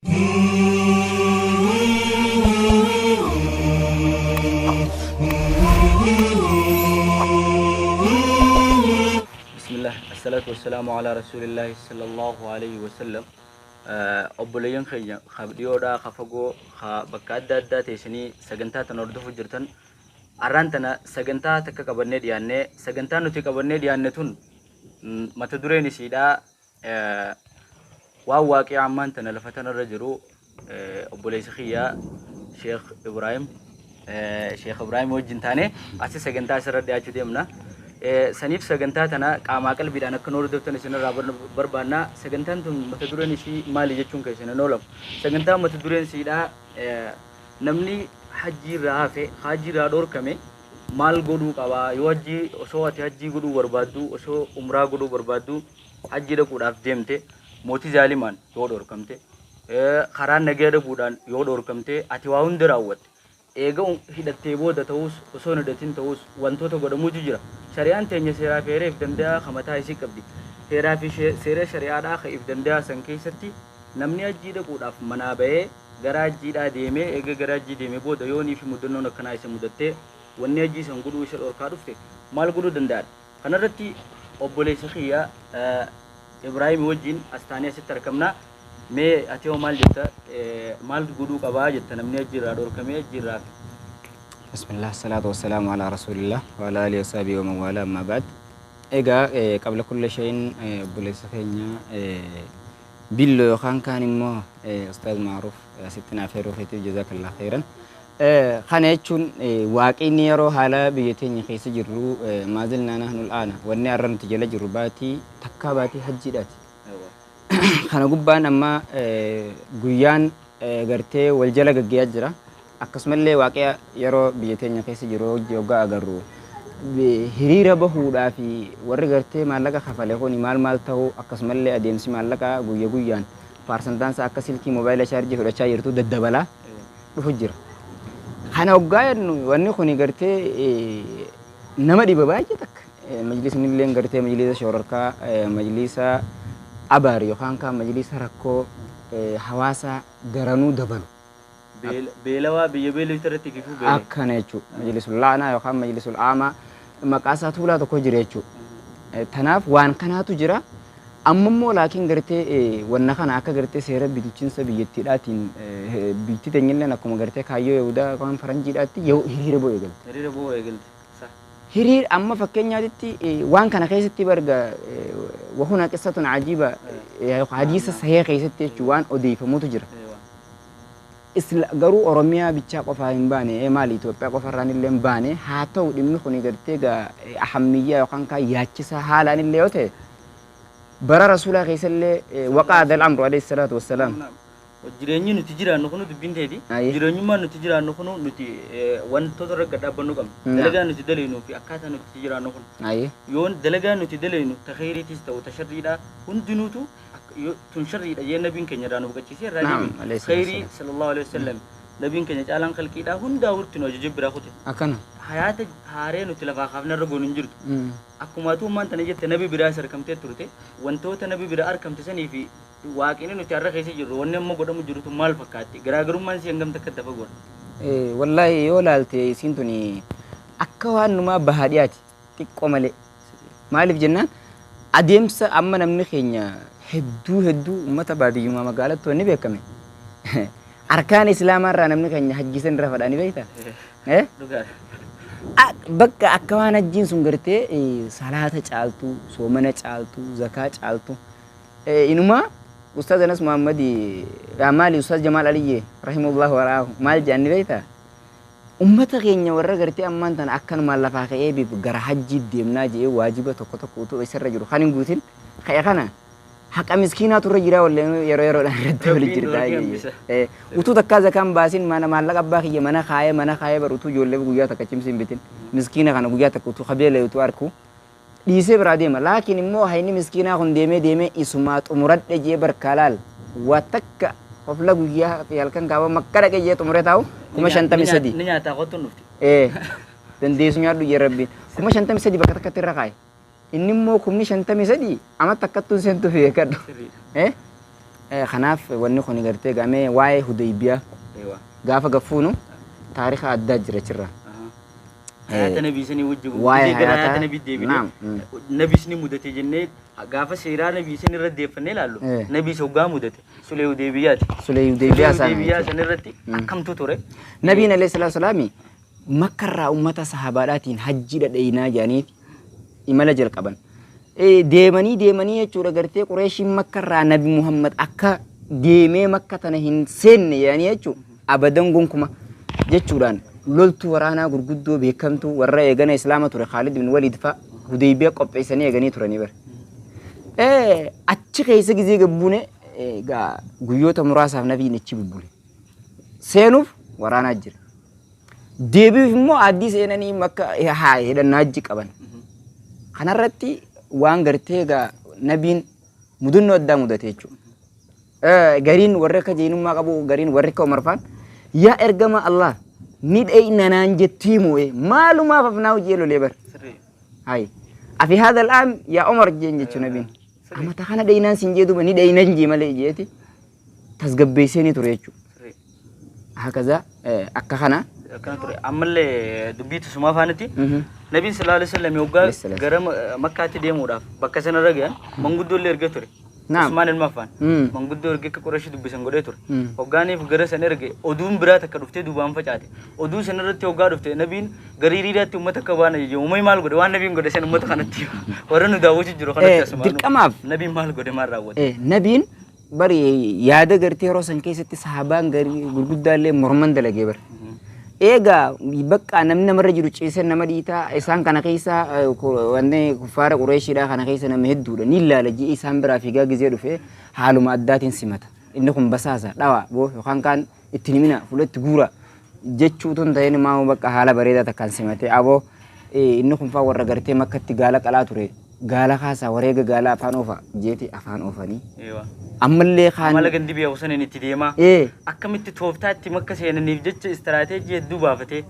بسم الله الصلاة والسلام على رسول الله صلى الله عليه وسلم obboleeyyan keenya dhiyoodhaa fagoo bakka adda addaa teessanii sagantaa tan hordofaa jirtan arraan tana sagantaa takka qabannee dhiyaannee sagantaan nuti qabannee dhiyaanne tun mata dureen isiidhaa waan waaqii ammaan tana lafa tanarra jiru obboleessa kiyyaa Sheekh Ibraahim wajjin taane asi sagantaa isarra dhiyaachuu deemna. Saniif sagantaa tana qaamaa qalbiidhaan akka nu hordoftan isinirraa barbaanna. Sagantaan tun mata dureen isii maali jechuun keessan oolamu. Sagantaan mata dureen isiidhaa namni hajjii irraa hafe hajjii irraa dhorkame maal godhuu qaba yoo hajjii osoo ati hajjii godhuu barbaaddu osoo umraa godhuu barbaaddu hajjii dhaquudhaaf deemte mootii zaalimaan yoo dhorkamte karaan nagaa dhabuudhaan yoo dhorkamte ati waa hunda raawwatte eega hidhattee booda ta'us osoo hidhatin ta'us wantoota godhamuutu jira. Shari'aan teenya seeraa fi heeraa if danda'a kamataa isii qabdi. Heeraa fi seera shari'aadhaa ka if danda'a san keessatti namni hajjii dhaquudhaaf manaa bahee gara hajjiidhaa deemee eega gara hajjii deemee booda yoonii fi mudannoon akkanaa isa mudattee wanni hajjii san godhuu isa dhorkaa dhufte maal godhuu danda'a? Kanarratti obboleessa kiyya Ibraahim wajjin astaanii asitti argamna. Mee ati hoo maal jetta maal godhuu qabaa jetta namni hajjii irraa dhorkamee hajjii irraa Bismillah, salatu wassalamu ala rasulillah wa ala alihi wa sahbihi wa man wala amma ba'd. Egaa qabla kulli shay'in obboleessa keenya billo yookaan kaan immoo Ustaaz Maaruf asitti naaf yeroo feetiif jazakallahu khairan. Kana jechuun waaqni yeroo haala biyya teenya keessa jirru maazilnaa nahnu al'aana wanni har'a nuti jala jirru baatii takkaa baatii hajjiidhaati. Kana gubbaan amma guyyaan gartee wal jala gaggeessaa jira. Akkasumallee waaqaa yeroo biyya teenya keessa jiru hoggaa agarru hiriira bahuudhaa fi warri gartee maallaqa kafalee kun maal ta'u akkasumallee adeemsi maallaqa guyya guyyaan paarsantaansa akka silkii moobaayila chaarjii fudhachaa jirtu daddabalaa dhufu jira. Kana hoggaa wanni kun gartee nama dhiba baay'ee takka majlisni illee gartee majlisa shororkaa majlisa abaar yookaan kaan majlisa rakkoo hawaasa daranuu dabalu. Beelawaa biyya beeluu irratti kifuu beela. Akkana jechuudha. Majlisul laanaa yookaan majlisul aamaa maqaa isaa tuulaa tokko jira jechuudha. Tanaaf waan kanaatu jira. Amma immoo laakiin gartee wanna kana akka gartee seera bulchiinsa biyyattiidhaatiin biyyatti teenyilleen akkuma gartee kaayyoo Yahudaa yookaan Faranjiidhaatti hiriira bo'oo eegalte. Hiriira bo'oo eegalte. Hiriir amma fakkeenyaatti waan kana keessatti barga wahuna qissatun ajiiba hadiisa sahee keessatti jechuun waan odeeffamutu jira. Garuu Oromiyaa bichaa qofaa hin baane maali Itoophiyaa qofarraan illee hin baane haa ta'u dhimmi kun gartee ahamiyyaa yookaan kaan yaachisaa haalaan illee yoo ta'e bara rasuulaa keessallee waqaa dal amru alayhi salaatu wassalaam. Jireenyi nuti jiraannu kun dubbiin ta'eeti. Jireenyummaan nuti jiraannu kun nuti wantoota irra gadhaabbannu qabna. Dalagaa nuti dalaynuu fi akkaataa nuti jiraannu kun. Yoon dalagaa nuti dalaynu ta khayriitis ta'u ta sharriidha hundinuutu tun sharriidha jee nabiin keenya irraa nu buqachiisee irraa deebi. Khayrii sallallahu alaihi wasallam nabiin keenya caalaan khalqiidha hundaa hurtinu ajajee biraa kute. Akkana. Hayaata haaree nuti lafaa kaafne irra goonu hin jirtu. Akkuma atuummaan tana jette nabi biraa sarkamtee turte wantoota nabi biraa argamte sanii fi waaqni nuti har'a keessa jirru wanni amma godhamu jirutu maal fakkaatti garaagarummaan si hangam takka dafa godha. Wallaahi yoo laalte isiin tuni akka waan numaa bahaa dhiyaati xiqqoo malee maaliif jennaan adeemsa amma namni keenya hedduu uummata baadiyyummaa magaalatti wanni beekame arkaan islaamaa irraa namni keenya hajjisan irra fadhaanii beektaa? Bakka akka waan hajjiin sun gartee salaata caaltu soomana caaltu zakaa caaltu inumaa Ustaz Anas Muhammadi Amali Ustaz Jamal Aliyye rahimahullahu waraahu maal jaanni beektaa? Ummata keenya warra gartee ammaan tana akkan maallafaa ka'ee biif gara hajjii deemnaa jee waajiba tokko utuu isarra jiru kan hin guutin ka'e kana haqa miskiinaatu irra jira wallee yeroo yeroodhaan irratti wali jirtaa utuu takkaa zakaan baasin mana maallaqa abbaa kiyya mana kaayee bar utuu ijoollee guyyaa takka cimsin bitin miskiina kana guyyaa takka utuu qabeela utuu arku dhiisee biraa deema laakiin immoo hayni miskiinaa kun deemee isumaa xumuradhe jee barkaalaal waa takka hofla guyyaa fi halkan kaaba makka dhaqee jee xumuree taa'u 53 ni nyaataa qottuun dhufti. Dandeessu nyaadhu jee rabbiin 53 bakka takkatti irra kaaye inni immoo 53 amma takkattuun seentu fi eeggadhu kanaaf wanni kun gartee gamee waa'ee Hudaybiyaa ايوه gaafa gaffuunu taariika addaa jira jirra. حياة نبي سني وجه واي حياة نبي ديبي نعم نبي سني مدته جنة غافة سيرا نبي سني رد ديفني لالو نبي سوغا مدته سلي وديبيات سلي Hudaybiyaa sana وديبيات سني رتي أكم توتوري nabiin alayhi salaatu wasalaami makkarraa ummata sahabaadhaatiin hajji dhadheeyinaa jedhanii imala jalqaban. Deemanii jechuudha gartee Qureeshiin makkarraa nabi Muhammad akka deemee makka tana hin seenne jedhanii jechuudha abadan gonkuma jechuudhaan loltuu waraanaa gurguddoo beekamtuu warra eegana islaama ture Khaalid bin Waliid fa'a Hudaybiyaa qopheessanii eeganii turanii bara. Achi keessa gizee gabbuune guyyoota muraasaaf nabiin achi bubbule. Seenuuf waraanaa jira. Deebiif immoo addii seenanii makka hidhannaa hajji qaban. Kanarratti waan gartee nabiin mudannoo addaa mudate jechuudha. Gariin warra akka jeenummaa qabu gariin warri akka Umarfaan yaa ergama Allah ni dheeyna naan jettii moo'ee maalumaaf afnaa hojii lolee bara. Hayi afi haadha al'aam yaa Umar jeen jechuudha nabiin. Amata kana dheeynaan siin jee duuba ni dheeynan jee malee jeeti tasgabbeessee ni ture jechuudha. Hakaza akka kana كان ترى عمل دبيت سما فانتي نبي صلى الله عليه وسلم يوغا غرام مكة تدي مورا بكسنا رجع منقدو اللي رجع ترى عثمان المفان منقدو رجع كقريش دبي سنقدر ترى وغاني في غرس سنة رجع أدوم برات كرفته دوبام فجأة أدوم سنة رت يوغا رفته نبين غريري رات يوم تكبان يجي وماي مال غده وان نبين غده سنة مت خانتي ورانو داوود جرو خانتي سمان نبين مال غده مار راود نبين bari yaada gartee yeroo san keessatti sahabaan garii gurguddaallee morman dalagee bar. Egaa bakka namni namarra jiru ciisan nama dhiitaa isaan kana keessa wanne kuffaara Qureeshiidhaa kana keessa nama hedduudha ni ilaala jee isaan biraa fiigaa gizee dhufe haaluma addaatiin simata. Inni kun basaasa dhawa boo yookaan kaan itti himina fuulatti guura jechuutu hin ta'in maa bakka haala bareedaa takkaan simate aboo inni kun faa warra gartee makkatti gaala qalaa ture. Gaala kaasaa wareega gaala afaan oofa jeeti afaan oofanii. Ammallee kaan mala gandi biya usan inni tideema akkamitti tooftaatti makka seenaniif jecha istiraatejii hedduu baafate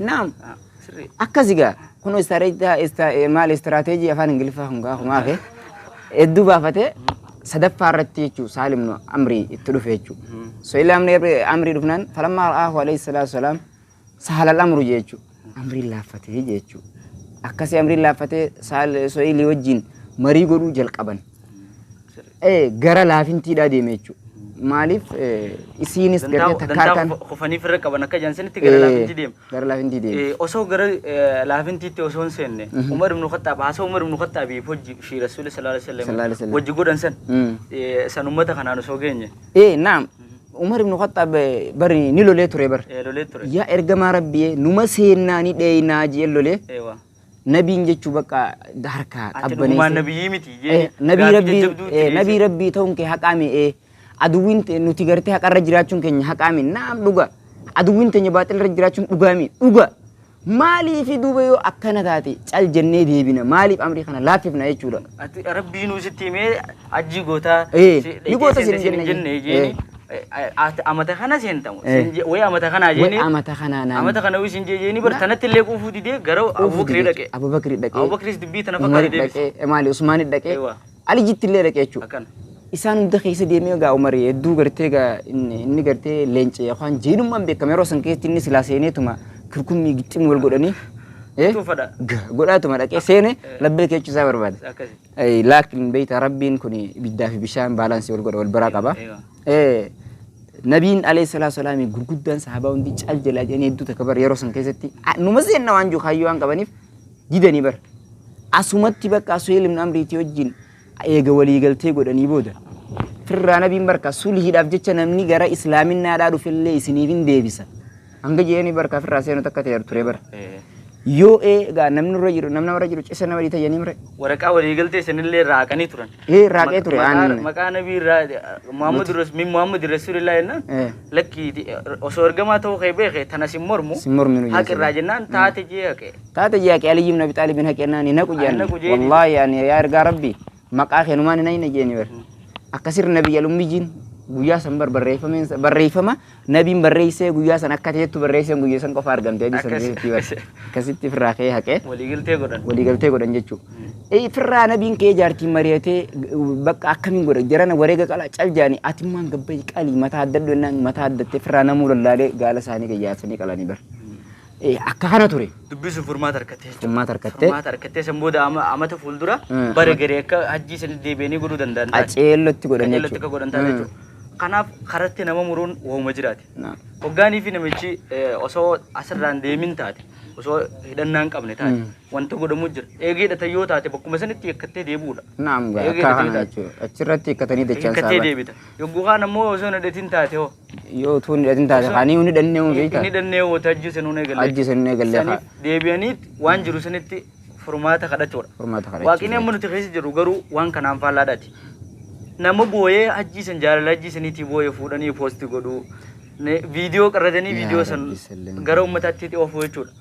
naam akkasiga kun istiraatejii afaan ingiliffaa hungaa humaafe hedduu baafate sadaffaa irratti jechuu Saalim no Amrii itti dhufe jechuu so ila Amrii dhufnaan falammaa ra'aahu alayhi salaatu wasalaam sahala al-amru jechuu Amrii laaffate jechuu akkasi Amrii laaffate So'ilii wajjin marii godhuu jalqaban. Gara laafintiidhaa deeme jechuudha. Maaliif isiinis gartee takkaataan khufanii firra qaban akka jaansanitti gara laafintii deema. Gara laafintii deema. Osoo gara laafintiitti osoo hin seenne Umar ibn Khattaab haasoo Umar ibn Khattaabiif hojii fi Rasuulli sallallahu alaihi wasallam hojii godhan san ummata kanaan osoo geenye. Naam Umar ibn Khattaab bari ni lolee ture bar. Lolee ture. Yaa ergamaa Rabbii numa seennaa ni dheeyinaa jee lolee. Nabiin jechuu bakka harkaa qabbaneessee nabiyyi miti nabii rabbii ta'uun kee haqaami aduwwiin nuti gartee haqarra jiraachuun keenya haqaami naam dhuga aduwwiin teenya baaxilirra jiraachuun dhugaami dhuga maaliif duuba yoo akkana taate cal jennee deebina maaliif amrii kana laaffifna jechuudha. Rabbiin nuusitti himee ajjii gootaa ni goota sin jenne jeeni amata kana sentamu way amata kana jeni amata kana wisin jeni bartanatti illee quufuu didee gara Abubakri dhaqe Abubakris dubbii tana fakkaate deebise maali Usmaan dhaqe Ali jitti illee dhaqe jechuudha. Isaan hunda keessa deemee gaa Umar hedduu gartee gaa inni gartee leencee yookaan jeenummaan beekame yeroo san keessatti inni silaa seeneetuma kirkummii gixxim wal godhanii godhaatuma dhaqee seene labbee keechuu isaa barbaade. Laakiin beeyta rabbiin kun ibiddaa fi bishaan baalaansii wal godha wal biraa qaba. Nabiin alayhi salaatu wasalaam gurguddaan sahabaa hundi cal jalaa jedhanii hedduu takka bar yeroo san keessatti numa seenna waan jiru hayyuu waan qabaniif didanii bar. Asumatti bakka Suhayl ibn Amriitii wajjin eega walii galtee godhanii booda firraa nabiin barka sulhiidhaaf jecha namni gara islaaminaadhaa dhufellee isiniif hin deebisa. Hanga jeeni barka firraa seenuu takka ta'e ture bara. Yoo egaa namni irra jiru cisa nama dhiita jennee mire. Waraqaa walii galtee sanillee raaqanii turan. Raaqee ture. Maqaa nabii Muhammad Rasulillah jennaan lakki osoo ergamaa ta'uu kee beekee tana sin mormu haqirraa jennaan taate jee haqee. Taate jee haqee Aliyyi ibn Abi Xaalib haqennaan hin haqu jeen. Wallaahi yaa ergaa rabbii maqaa keenumaan hin hayne jeeni bar. Akkasirra nabiyya lummijiin guyyaa san barreeffama nabiin barreessee guyyaa san akka ta'etu barreessee guyyaa san qofa argamte akkasitti firraa kee haqee waliigaltee godhan jechuudha. Firraa nabiin kee jaartiin mari'atee bakka akkamiin godha jarana wareega qala caljaanii atimmaan gabbai qalii mataa addadhu ennaan mataa addattee firraa namuu lallaalee gaala isaanii qiyyaasanii qalanii bar. Akka kana ture. Dubbisu furmaata harkattee. Furmaata harkattee. Furmaata harkattee san booda amata fuuldura bara garee akka hajjii san deebi'anii godhuu danda'an. Aceellotti godhan jechuudha. Aceellotti akka godhan ta'a jechuudha. Kanaaf karatti nama muruun waamuma jiraate. Hoggaanii fi namichi osoo asirraan deemin taate osoo hidhannaan qabne taate wanta godhamu jira. Eegee hidhatan yoo taate bakkuma sanitti yakkattee deebi'uudha. Naam akka kana jechuudha. Achirratti yakkatanii dachaan saaba. Yakkattee deebita. Yogguu kaan ammoo osoo hin hidhatin taate hoo. Yoo tuun hidhatin taate kaanii hin hidhannee hoo beektaa. Hin hidhannee hoo hajjii sanuu eegalee. Hajjii sanuu eegalee. Saniif deebi'anii waan jiru sanitti furmaata kadhachuudha. Furmaata kadhachuudha. Waaqni amma nuti keessa jiru garuu waan kanaan faallaadhaati. Nama booyee hajjii san jaalala hajjii saniitii booyee fuudhanii poosti godhuu viidiyoo qarratanii viidiyoo san gara uummataatti oofuu jechuudha.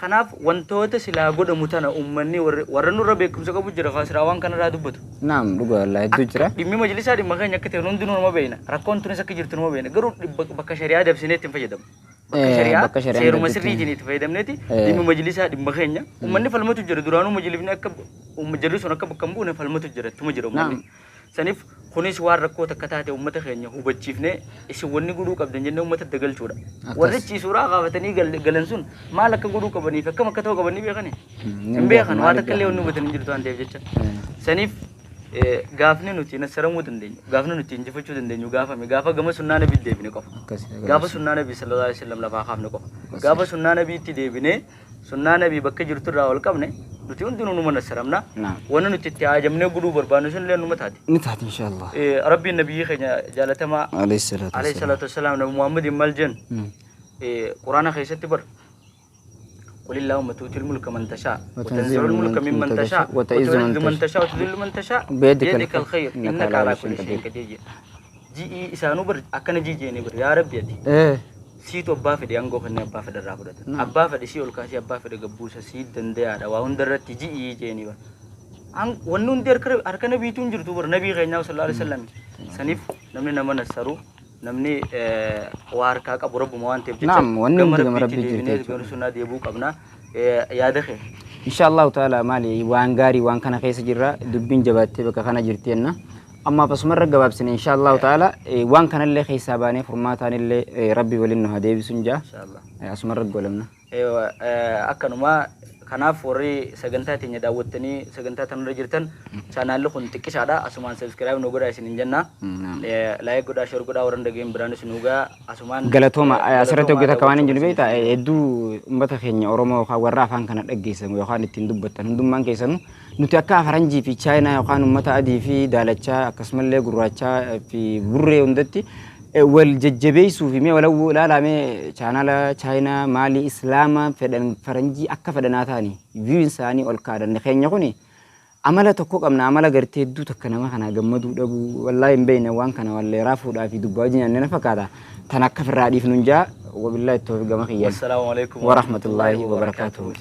Kanaaf wantoota silaa godhamu tana uummanni warra nurra beekumsa qabu jira kaasiraa waan kanarraa dubbatu. Naam dhugaa wallaahi hedduu jira. Dhimmi majlisaa dhimma keenya akka ta'e hundinuu nama beekna. Rakkoon tunis akka jirtu nama beekna. Garuu bakka shari'aa dabsinee ittiin fayyadamu. Bakka shari'aa seeruma sirriitiin itti fayyadamneeti dhimmi majlisaa dhimma keenya. Uummanni falmatu jira duraanuu majlisni akka jarri sun akka bakka hin buune falmatu jira ittuma jira uummanni. Saniif kunis waan rakkoo takka taate uummata keenya hubachiifnee isin wanni godhuu qabdan jennee uummata dagalchuudha. Warri ciisuuraa qaafatanii galan sun maal akka godhuu qabaniif akkam akka ta'uu qabanii beekani. Hin beekan waan akka illee wanni hubatanii jirtu waan ta'eef jecha. Saniif gaafni nuti nassaramuu dandeenyu gaafni nuti injifachuu dandeenyu gaafa gama sunnaa nabii deebine qofa. Gaafa sunnaa nabii sallallahu alaihi wasallam lafaa kaafne qofa. Gaafa sunnaa nabiitti deebine sunnaa nabii bakka jirtu irraa ol qabne nuti hundinuu numa nassaramna. Wanni nuti itti haajamnee godhuu barbaannu sun illee numa taati. Ni taati inshallah. Rabbiin nabiyyi keenya jaalatamaa alayhi salatu wassalaam nabi Muhammadin maal jennu quraana keessatti bar قل اللهم تؤتي الملك من تشاء وتنزع الملك ممن تشاء وتعز من تشاء وتذل من تشاء بيدك الخير انك على كل شيء قدير جي اسانو بر اكن جي جيني بر يا رب يدي سيتو ابا فدي انغو خني ابا فدي رافدت ابا فدي سي ولكاسي ابا فدي غبوسا سي دنديا دا واون درت جي جيني بر ان ونون دير كر اركن بيتون جرتو بر نبي خينا صلى الله عليه وسلم سنيف نمني نمن سرو namni waa harkaa qabu rabbuma waan ta'eef jecha gama rabbii jirte gama sunnaa deebuu qabna yaada kee inshallah taala maali waan gaarii waan kana keessa jirra dubbiin jabaattee bakka kana jirteenna amma basumarra gabaabsine inshallah taala waan kanallee keessa baanee furmaataan illee rabbi waliin nu hadeebisuun jaa inshallah asumarra golamna akkanuma kanaaf warri sagantaa teenya daawwattanii sagantaa tanarra jirtan chaanaalli kun xiqqishaadha asumaan subscribe nu godhaa isin jenna like godhaa share godhaa warra dhageen biraanis nu gaa asumaan galatooma asirratti hojjeta kamaan hin jiru beektaa hedduu uummata keenya Oromoo warra afaan kana dhaggeessan yookaan ittiin dubbatan hundummaan keessanuu nuti akka faranjii fi chaayinaa yookaan uummata adii fi daalachaa akkasumallee gurraachaa fi burree hundatti wal jajjabeessuu fi mee walaw ilaalamee chaanala chaayinaa maalii islaama fedhan faranjii akka fedhanaa ta'anii viiyuun isaanii ol kaadhan keenya kuni amala tokko qabna amala gartee hedduu takka nama kana gammaduu dhabu wallaahi hin beekne waan kana wallee raafuudhaa fi dubbaa wajjin nyaanne na fakkaata tan akka firraa dhiifnu njaa wabillahi tawfiiq gama kiyyan assalaamu alaikum wa rahmatullaahi wa barakaatuhu